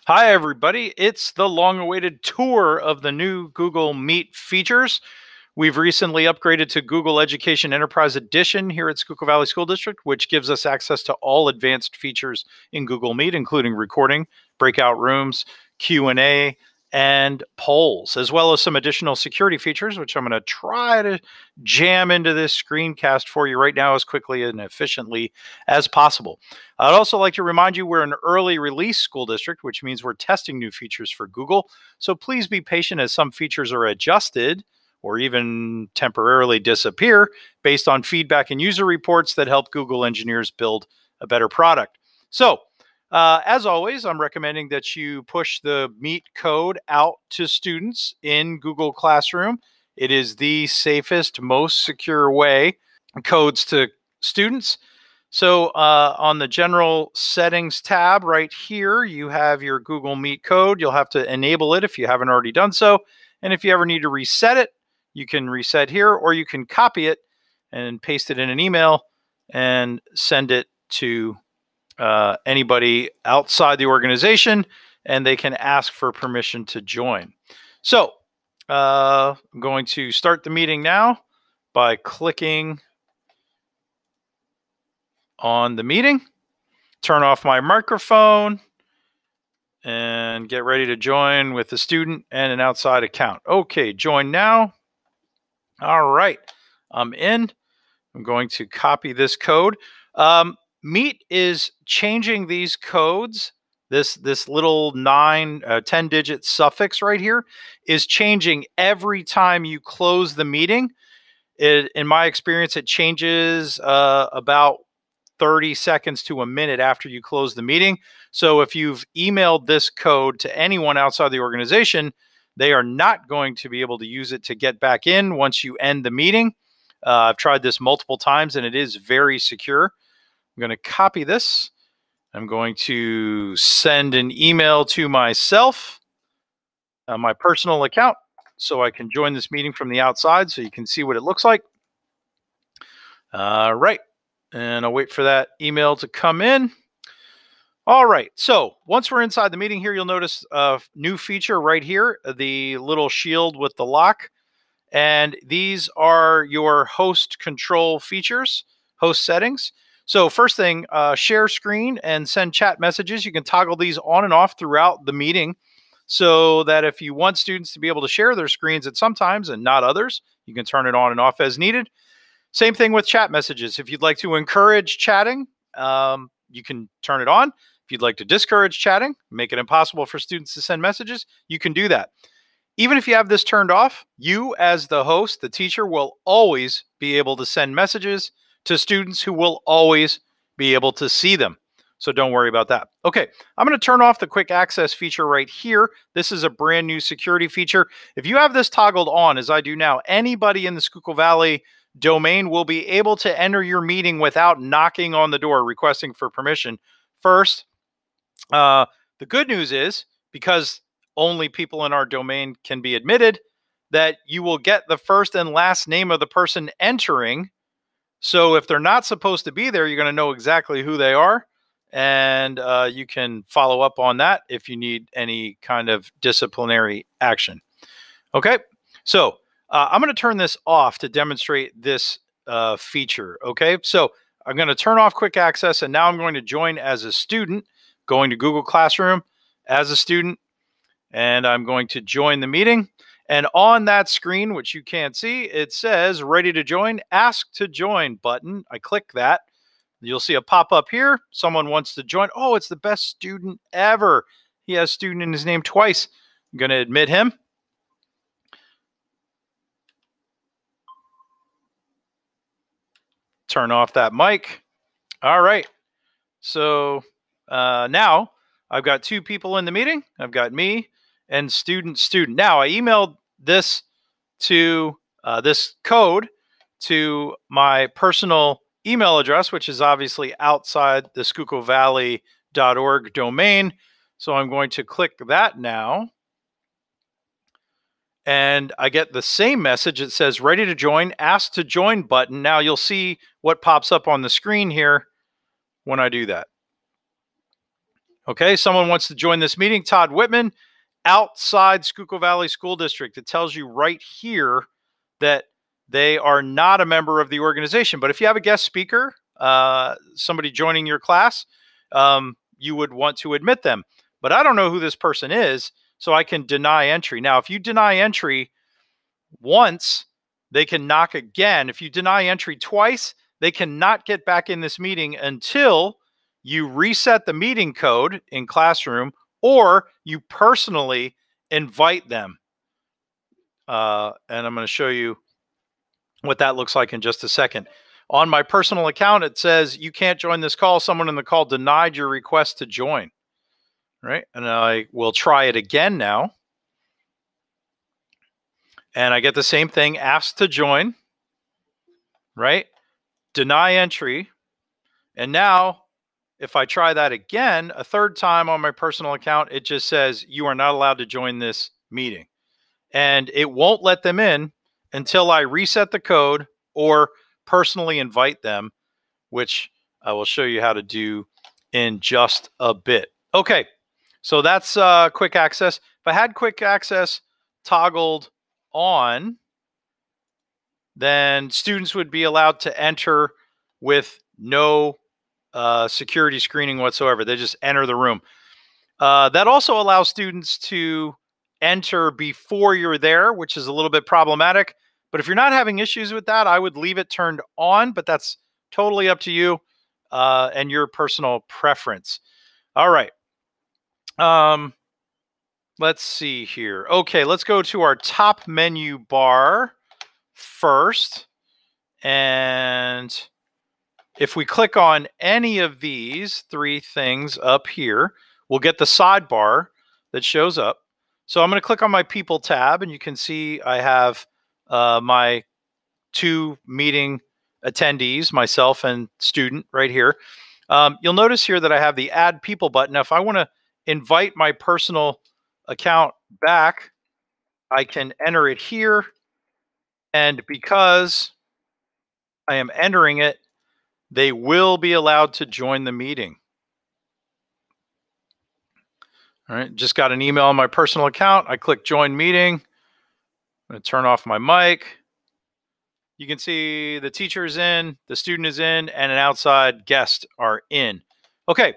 Hi, everybody. It's the long-awaited tour of the new Google Meet features. We've recently upgraded to Google Education Enterprise Edition here at Schuylkill Valley School District, which gives us access to all advanced features in Google Meet, including recording, breakout rooms, Q&A, and polls, as well as some additional security features, which I'm going to try to jam into this screencast for you right now as quickly and efficiently as possible. I'd also like to remind you we're an early release school district, which means we're testing new features for Google. So please be patient as some features are adjusted or even temporarily disappear based on feedback and user reports that help Google engineers build a better product. So, as always, I'm recommending that you push the Meet code out to students in Google Classroom. It is the safest, most secure way codes to students. So on the general settings tab right here, you have your Google Meet code. You'll have to enable it if you haven't already done so. And if you ever need to reset it, you can reset here, or you can copy it and paste it in an email and send it to anybody outside the organization, and they can ask for permission to join. So I'm going to start the meeting now by clicking on the meeting, turn off my microphone, and get ready to join with a student and an outside account. Okay, join now. All right, I'm in. I'm going to copy this code. Meet is changing these codes. This little 10-digit suffix right here is changing every time you close the meeting. In my experience, it changes about 30 seconds to a minute after you close the meeting. So if you've emailed this code to anyone outside the organization, they are not going to be able to use it to get back in once you end the meeting. I've tried this multiple times, and it is very secure. I'm going to copy this. I'm going to send an email to myself, my personal account, so I can join this meeting from the outside so you can see what it looks like. Right. And I'll wait for that email to come in. All right. So once we're inside the meeting here, you'll notice a new feature right here, the little shield with the lock. And these are your host control features, host settings. So first thing, share screen and send chat messages. You can toggle these on and off throughout the meeting so that if you want students to be able to share their screens at some times and not others, you can turn it on and off as needed. Same thing with chat messages. If you'd like to encourage chatting, you can turn it on. If you'd like to discourage chatting, make it impossible for students to send messages, you can do that. Even if you have this turned off, you as the host, the teacher, will always be able to send messages to students who will always be able to see them. So don't worry about that. Okay, I'm going to turn off the quick access feature right here. This is a brand new security feature. If you have this toggled on, as I do now, anybody in the Schuylkill Valley domain will be able to enter your meeting without knocking on the door requesting for permission first. The good news is, because only people in our domain can be admitted, that you will get the first and last name of the person entering. So if they're not supposed to be there, you're going to know exactly who they are, and you can follow up on that if you need any kind of disciplinary action. Okay, so I'm going to turn this off to demonstrate this feature. Okay, so I'm going to turn off quick access, and now I'm going to join as a student, going to Google Classroom as a student, and I'm going to join the meeting. And on that screen, which you can't see, it says ready to join, ask to join button. I click that. You'll see a pop-up here. Someone wants to join. Oh, it's the best student ever. He has student in his name twice. I'm going to admit him. Turn off that mic. All right. So now I've got two people in the meeting. I've got me and student. Now I emailed this to this code to my personal email address, which is obviously outside the schuylkillvalley.org domain. So I'm going to click that now. And I get the same message. It says ready to join, ask to join button. Now you'll see what pops up on the screen here when I do that. Okay, someone wants to join this meeting. Todd Whitman, outside Schuylkill Valley School District. It tells you right here that they are not a member of the organization. But if you have a guest speaker, somebody joining your class, you would want to admit them. But I don't know who this person is, so I can deny entry. Now, if you deny entry once, they can knock again. If you deny entry twice, they cannot get back in this meeting until you reset the meeting code in Classroom or you personally invite them. And I'm going to show you what that looks like in just a second. On my personal account, it says you can't join this call. Someone in the call denied your request to join. Right? And I will try it again now. And I get the same thing, asked to join, right? Deny entry. And now, if I try that again, a third time on my personal account, it just says you are not allowed to join this meeting. And it won't let them in until I reset the code or personally invite them, which I will show you how to do in just a bit. Okay, so that's quick access. If I had quick access toggled on, then students would be allowed to enter with no security screening whatsoever. They just enter the room. That also allows students to enter before you're there, which is a little bit problematic. But if you're not having issues with that, I would leave it turned on, but that's totally up to you and your personal preference. All right. Let's see here. Okay, let's go to our top menu bar first. And if we click on any of these three things up here, we'll get the sidebar that shows up. So I'm going to click on my People tab, and you can see I have my two meeting attendees, myself and student, right here. You'll notice here that I have the Add People button. Now, if I want to invite my personal account back, I can enter it here. And because I am entering it, they will be allowed to join the meeting. All right, just got an email on my personal account. I click Join Meeting. I'm going to turn off my mic. You can see the teacher is in, the student is in, and an outside guest are in. Okay.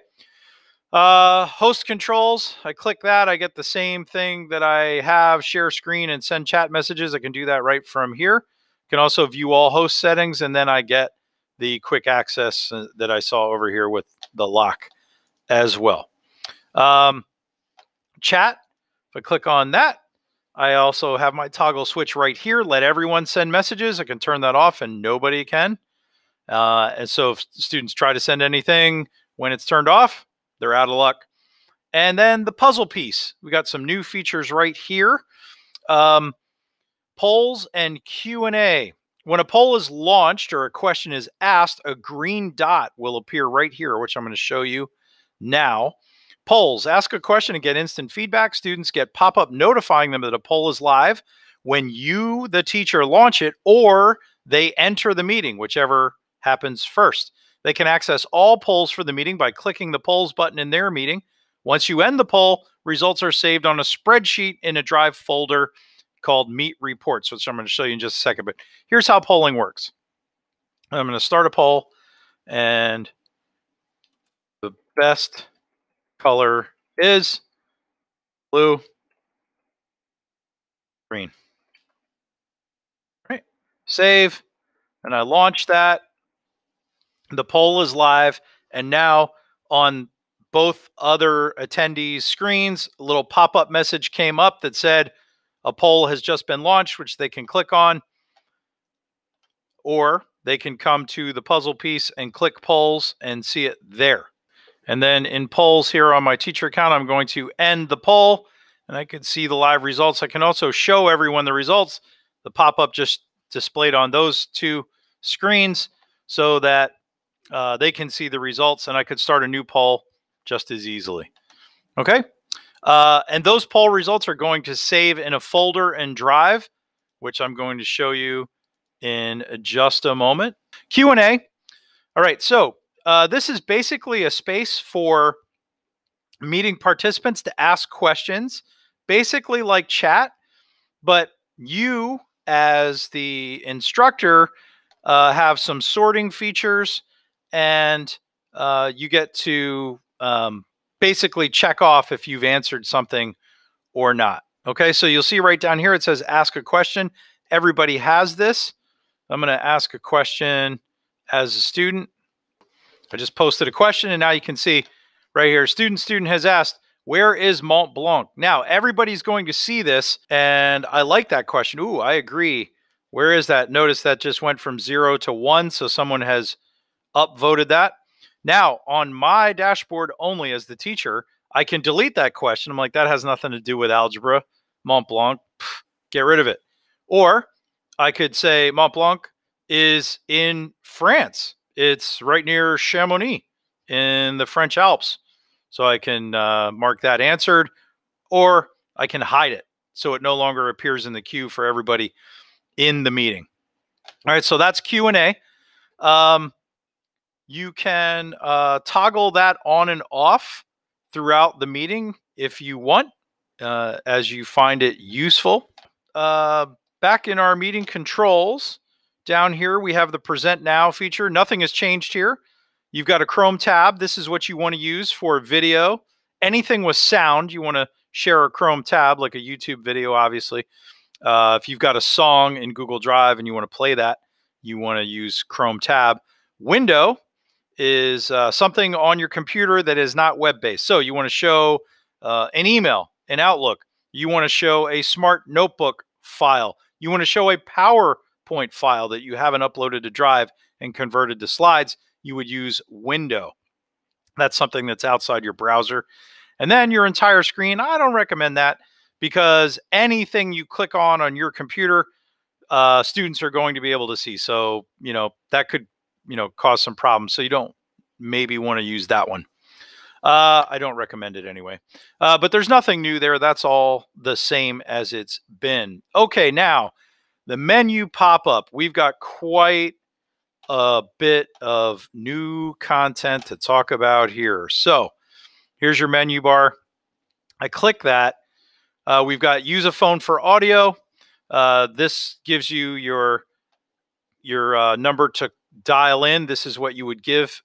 Host controls. I click that. I get the same thing that I have, share screen and send chat messages. I can do that right from here. Can also view all host settings, and then I get the quick access that I saw over here with the lock as well. Chat, if I click on that, I also have my toggle switch right here. Let everyone send messages. I can turn that off and nobody can. And so if students try to send anything when it's turned off, they're out of luck. And then the puzzle piece. We got some new features right here. Polls and Q&A. When a poll is launched or a question is asked, a green dot will appear right here, which I'm going to show you now. Polls. Ask a question and get instant feedback. Students get pop-up notifying them that a poll is live when you, the teacher, launch it, or they enter the meeting, whichever happens first. They can access all polls for the meeting by clicking the polls button in their meeting. Once you end the poll, results are saved on a spreadsheet in a Drive folder called Meet Reports, which I'm going to show you in just a second. But here's how polling works. I'm going to start a poll, and the best color is blue, green. All right. Save, and I launch that. The poll is live, and now on both other attendees' screens, a little pop-up message came up that said a poll has just been launched, which they can click on, or they can come to the puzzle piece and click polls and see it there. And then in polls here on my teacher account, I'm going to end the poll, and I can see the live results. I can also show everyone the results. The pop-up just displayed on those two screens so that they can see the results, and I could start a new poll just as easily. Okay? And those poll results are going to save in a folder in Drive, which I'm going to show you in just a moment. Q&A. All right, so this is basically a space for meeting participants to ask questions, basically like chat, but you as the instructor have some sorting features, and you get to basically check off if you've answered something or not. Okay, so you'll see right down here, it says ask a question. Everybody has this. I'm going to ask a question as a student. I just posted a question, and now you can see right here, student has asked, where is Mont Blanc? Now, everybody's going to see this, and I like that question. Ooh, I agree. Where is that? Notice that just went from 0 to 1, so someone has upvoted that. Now, on my dashboard only as the teacher, I can delete that question. I'm like, that has nothing to do with algebra. Mont Blanc, get rid of it. Or I could say Mont Blanc is in France. It's right near Chamonix in the French Alps. So I can mark that answered, or I can hide it so it no longer appears in the queue for everybody in the meeting. All right, so that's Q&A. You can toggle that on and off throughout the meeting if you want, as you find it useful. Back in our meeting controls, down here we have the Present Now feature. Nothing has changed here. You've got a Chrome tab. This is what you want to use for video. Anything with sound, you want to share a Chrome tab, like a YouTube video, obviously. If you've got a song in Google Drive and you want to play that, you want to use Chrome tab. Window is something on your computer that is not web-based. So you want to show an email, an Outlook. You want to show a smart notebook file. You want to show a PowerPoint file that you haven't uploaded to Drive and converted to slides. You would use Window. That's something that's outside your browser. And then your entire screen, I don't recommend that, because anything you click on your computer, students are going to be able to see. So, that could, cause some problems. So you don't maybe want to use that one. I don't recommend it anyway. But there's nothing new there. That's all the same as it's been. Okay, now the menu pop-up. We've got quite a bit of new content to talk about here. So here's your menu bar. I click that. We've got use a phone for audio. This gives you your number to dial in. This is what you would give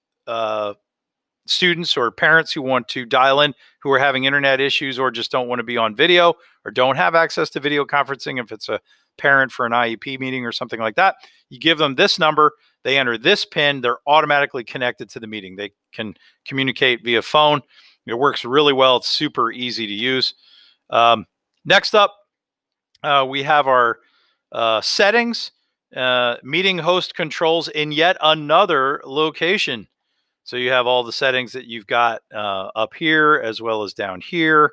students or parents who want to dial in, who are having internet issues or just don't want to be on video or don't have access to video conferencing. If it's a parent for an IEP meeting or something like that, you give them this number. They enter this PIN. They're automatically connected to the meeting. They can communicate via phone. It works really well. It's super easy to use. Next up, we have our settings, meeting host controls in yet another location. So you have all the settings that you've got up here as well as down here.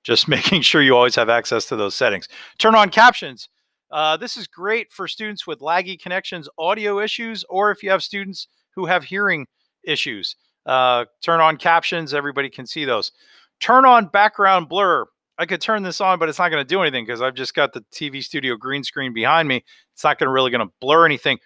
Just making sure you always have access to those settings. Turn on captions. This is great for students with laggy connections, audio issues, or if you have students who have hearing issues. Turn on captions. Everybody can see those. Turn on background blur. I could turn this on, but it's not going to do anything because I've just got the TV studio green screen behind me. It's not really going to blur anything.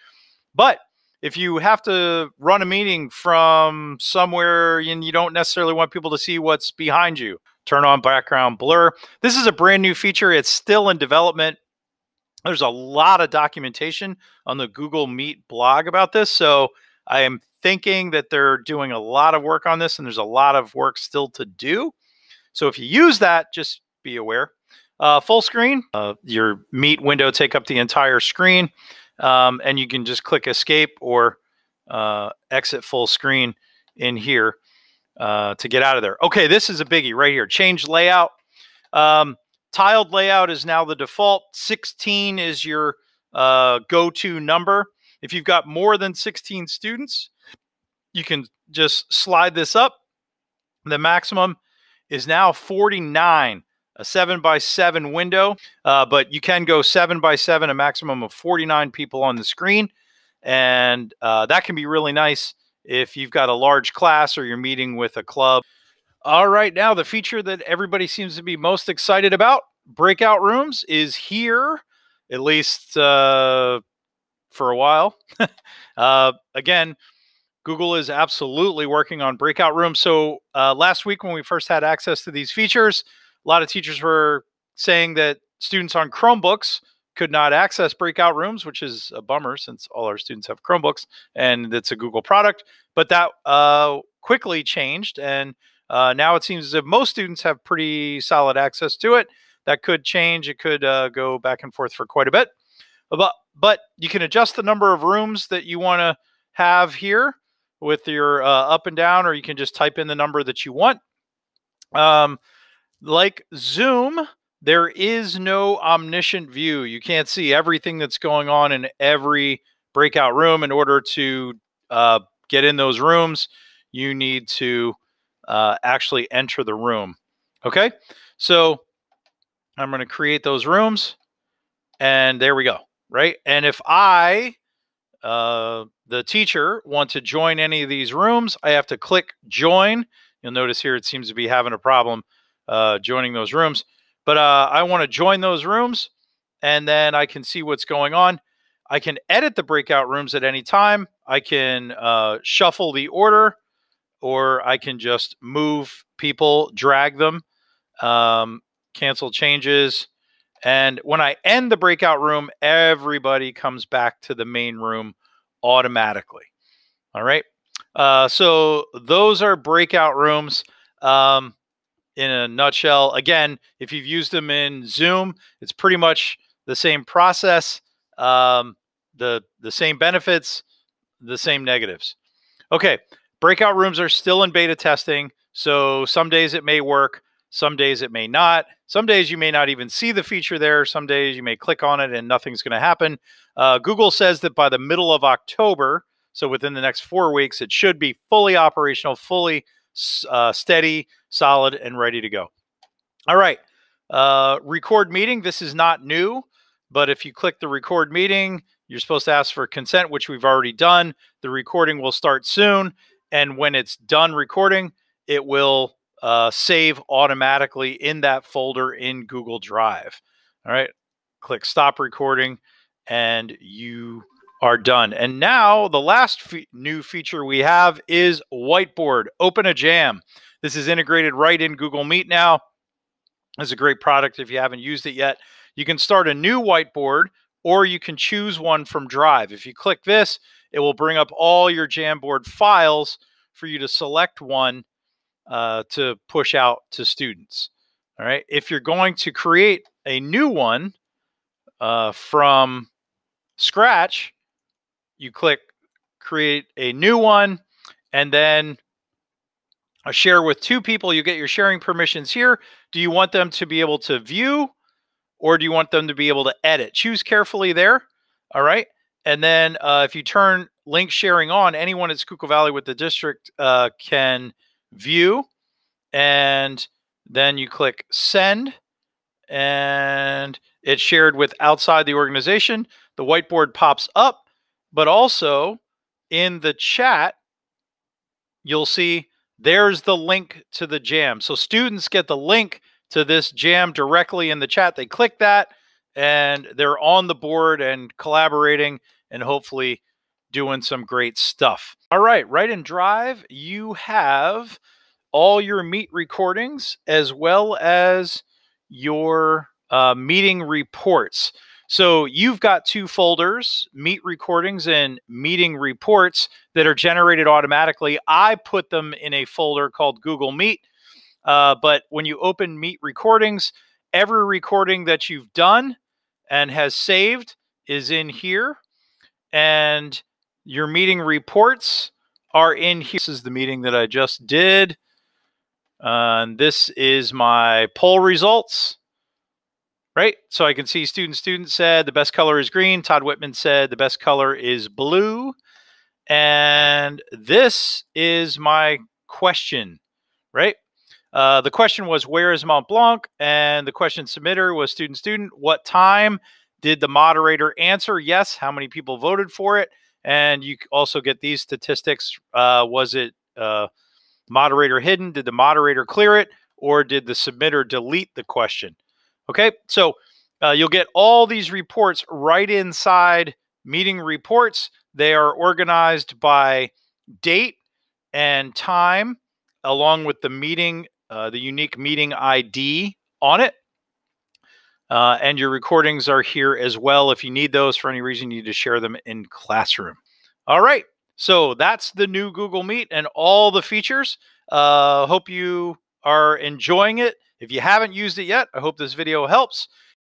But if you have to run a meeting from somewhere and you don't necessarily want people to see what's behind you, turn on background blur. This is a brand new feature. It's still in development. There's a lot of documentation on the Google Meet blog about this. So I am thinking that they're doing a lot of work on this, and there's a lot of work still to do. So if you use that, just be aware. Full screen, your Meet window take up the entire screen, and you can just click escape or exit full screen in here to get out of there. Okay, this is a biggie right here. Change layout. Tiled layout is now the default. 16 is your go-to number. If you've got more than 16 students, you can just slide this up. The maximum is now 49, a 7x7 window, but you can go 7x7, a maximum of 49 people on the screen. And that can be really nice if you've got a large class or you're meeting with a club. All right, now the feature that everybody seems to be most excited about, Breakout Rooms, is here, at least for a while. Again, Google is absolutely working on breakout rooms. So last week when we first had access to these features, a lot of teachers were saying that students on Chromebooks could not access breakout rooms, which is a bummer since all our students have Chromebooks and it's a Google product. But that quickly changed, and now it seems as if most students have pretty solid access to it. That could change. It could go back and forth for quite a bit. But you can adjust the number of rooms that you want to have here with your up and down, or you can just type in the number that you want. Like Zoom, there is no omniscient view. You can't see everything that's going on in every breakout room. In order to get in those rooms, you need to actually enter the room. Okay, so I'm going to create those rooms, and there we go. Right, and if I, the teacher, want to join any of these rooms, I have to click join. You'll notice here it seems to be having a problem joining those rooms. But I want to join those rooms, and then I can see what's going on. I can edit the breakout rooms at any time. I can shuffle the order, or I can just move people, drag them, cancel changes. And when I end the breakout room, everybody comes back to the main room automatically. All right. So those are breakout rooms in a nutshell. Again, if you've used them in Zoom, it's pretty much the same process, the same benefits, the same negatives. Okay. Breakout rooms are still in beta testing. So some days it may work. Some days it may not. Some days you may not even see the feature there. Some days you may click on it and nothing's going to happen. Google says that by the middle of October, so within the next 4 weeks, it should be fully operational, fully steady, solid, and ready to go. All right. Record meeting. This is not new, but if you click the record meeting, you're supposed to ask for consent, which we've already done. The recording will start soon. And when it's done recording, it will save automatically in that folder in Google Drive. All right, click stop recording, and you are done. And now the last new feature we have is Whiteboard. Open a jam. This is integrated right in Google Meet now. It's a great product if you haven't used it yet. You can start a new whiteboard, or you can choose one from Drive. If you click this, it will bring up all your Jamboard files for you to select one to push out to students. All right. If you're going to create a new one from scratch, you click create a new one, and then share with 2 people. You get your sharing permissions here. Do you want them to be able to view, or do you want them to be able to edit? Choose carefully there. All right. And then if you turn link sharing on, anyone at Schuylkill Valley with the district can view, and then you click send, and it's shared with outside the organization. The whiteboard pops up, but also in the chat, you'll see there's the link to the jam. So students get the link to this jam directly in the chat. They click that, and they're on the board and collaborating and hopefully doing some great stuff. All right, right in Drive, you have all your Meet recordings as well as your meeting reports. So you've got 2 folders, Meet recordings and meeting reports, that are generated automatically. I put them in a folder called Google Meet. But when you open Meet recordings, every recording that you've done and has saved is in here. And your meeting reports are in here. This is the meeting that I just did. And this is my poll results. Right? So I can see student said the best color is green. Todd Whitman said the best color is blue. And this is my question, right? The question was, where is Mont Blanc? And the question submitter was student. What time did the moderator answer? Yes. How many people voted for it? And you also get these statistics. Was it moderator hidden? Did the moderator clear it? Or did the submitter delete the question? Okay, so you'll get all these reports right inside meeting reports. They are organized by date and time, along with the meeting, the unique meeting ID on it. And your recordings are here as well. If you need those for any reason, you need to share them in Classroom. All right. So that's the new Google Meet and all the features. Hope you are enjoying it. If you haven't used it yet, I hope this video helps.